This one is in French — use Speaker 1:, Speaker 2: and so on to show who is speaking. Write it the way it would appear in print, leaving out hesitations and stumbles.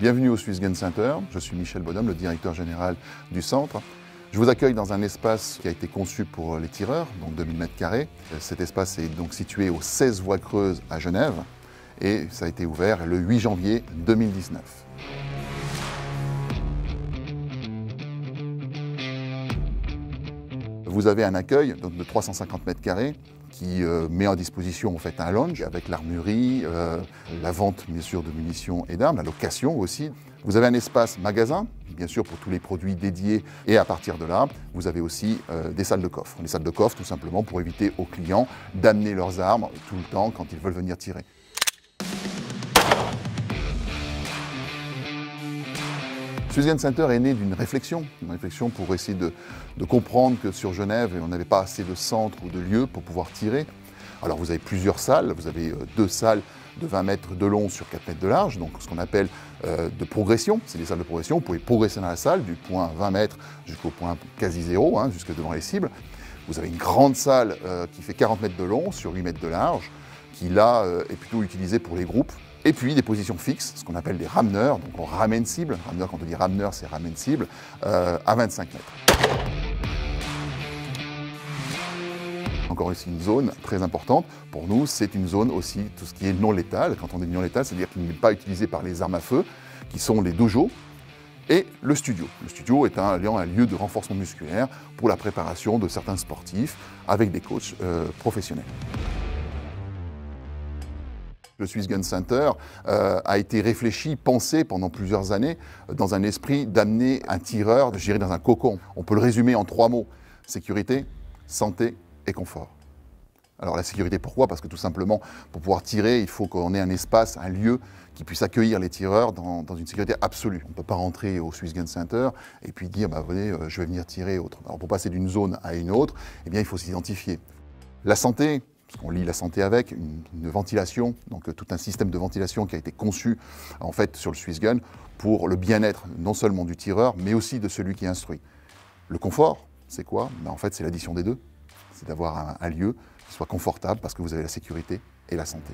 Speaker 1: Bienvenue au Swiss Gun Center, je suis Michel Bonhomme, le directeur général du centre. Je vous accueille dans un espace qui a été conçu pour les tireurs, donc 2000 m². Cet espace est donc situé aux 16 voies creuses à Genève et ça a été ouvert le 8 janvier 2019. Vous avez un accueil donc, de 350 m² qui met à disposition en fait, un lounge avec l'armurerie, la vente bien sûr de munitions et d'armes, la location aussi. Vous avez un espace magasin, bien sûr pour tous les produits dédiés et à partir de là, vous avez aussi des salles de coffre. Les salles de coffre tout simplement pour éviter aux clients d'amener leurs armes tout le temps quand ils veulent venir tirer. Swiss Gun Center est né d'une réflexion pour essayer de comprendre que sur Genève, on n'avait pas assez de centres ou de lieux pour pouvoir tirer. Alors vous avez plusieurs salles, vous avez 2 salles de 20 mètres de long sur 4 mètres de large, donc ce qu'on appelle de progression, c'est des salles de progression, vous pouvez progresser dans la salle du point 20 mètres jusqu'au point quasi zéro, jusque devant les cibles. Vous avez une grande salle qui fait 40 mètres de long sur 8 mètres de large, qui là est plutôt utilisée pour les groupes. Et puis des positions fixes, ce qu'on appelle des rameneurs, donc on ramène cible. Rameneur, quand on dit rameneur, c'est ramène cible, à 25 mètres. Encore ici une zone très importante. Pour nous, c'est une zone aussi, tout ce qui est non létal. Quand on dit non létal, c'est-à-dire qu'il n'est pas utilisé par les armes à feu, qui sont les dojos, et le studio. Le studio est un lieu de renforcement musculaire pour la préparation de certains sportifs avec des coachs professionnels. Le Swiss Gun Center a été réfléchi, pensé pendant plusieurs années dans un esprit d'amener un tireur, je dirais, dans un cocon. On peut le résumer en 3 mots, sécurité, santé et confort. Alors la sécurité, pourquoi? Parce que tout simplement, pour pouvoir tirer, il faut qu'on ait un espace, un lieu qui puisse accueillir les tireurs dans une sécurité absolue. On ne peut pas rentrer au Swiss Gun Center et puis dire, venez, je vais venir tirer autre. Alors pour passer d'une zone à une autre, eh bien, il faut s'identifier. La santé, parce qu'on lie la santé avec, une ventilation, donc tout un système de ventilation qui a été conçu en fait sur le Swiss Gun pour le bien-être non seulement du tireur, mais aussi de celui qui instruit. Le confort, c'est quoi? En fait, c'est l'addition des deux. C'est d'avoir un lieu qui soit confortable parce que vous avez la sécurité et la santé.